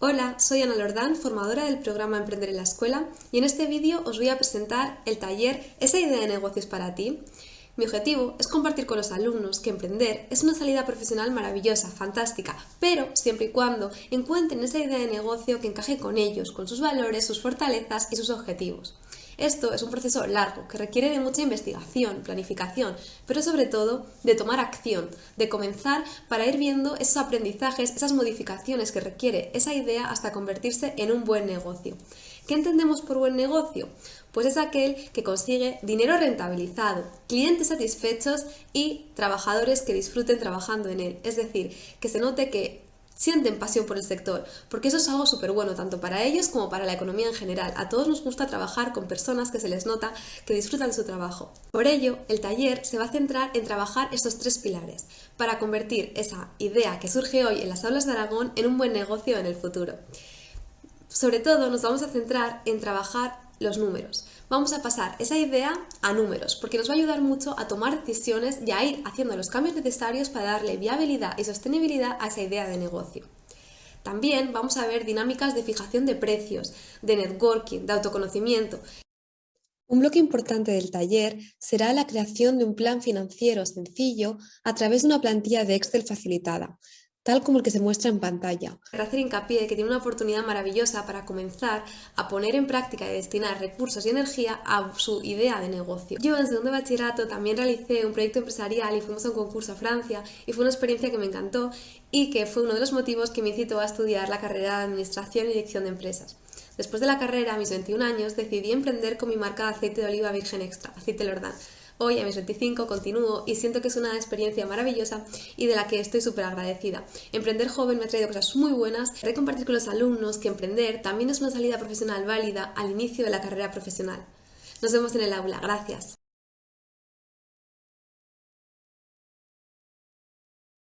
Hola, soy Ana Lordán, formadora del programa Emprender en la Escuela, y en este vídeo os voy a presentar el taller ¿Esa idea de negocios para ti? Mi objetivo es compartir con los alumnos que emprender es una salida profesional maravillosa, fantástica, pero siempre y cuando encuentren esa idea de negocio que encaje con ellos, con sus valores, sus fortalezas y sus objetivos. Esto es un proceso largo que requiere de mucha investigación, planificación, pero sobre todo de tomar acción, de comenzar para ir viendo esos aprendizajes, esas modificaciones que requiere esa idea hasta convertirse en un buen negocio. ¿Qué entendemos por buen negocio? Pues es aquel que consigue dinero rentabilizado, clientes satisfechos y trabajadores que disfruten trabajando en él. Es decir, que se note que sienten pasión por el sector, porque eso es algo súper bueno tanto para ellos como para la economía en general. A todos nos gusta trabajar con personas que se les nota que disfrutan su trabajo. Por ello, el taller se va a centrar en trabajar estos tres pilares para convertir esa idea que surge hoy en las aulas de Aragón en un buen negocio en el futuro. Sobre todo nos vamos a centrar en trabajar los números. Vamos a pasar esa idea a números, porque nos va a ayudar mucho a tomar decisiones y a ir haciendo los cambios necesarios para darle viabilidad y sostenibilidad a esa idea de negocio. También vamos a ver dinámicas de fijación de precios, de networking, de autoconocimiento. Un bloque importante del taller será la creación de un plan financiero sencillo a través de una plantilla de Excel facilitada, tal como el que se muestra en pantalla. Para hacer hincapié que tiene una oportunidad maravillosa para comenzar a poner en práctica y destinar recursos y energía a su idea de negocio. Yo en segundo de bachillerato también realicé un proyecto empresarial y fuimos a un concurso a Francia y fue una experiencia que me encantó y que fue uno de los motivos que me incitó a estudiar la carrera de Administración y Dirección de Empresas. Después de la carrera, a mis 21 años, decidí emprender con mi marca de aceite de oliva virgen extra, Aceite Lordán. Hoy, a mis 25, continúo y siento que es una experiencia maravillosa y de la que estoy súper agradecida. Emprender joven me ha traído cosas muy buenas. Querré compartir con los alumnos que emprender también es una salida profesional válida al inicio de la carrera profesional. Nos vemos en el aula. Gracias.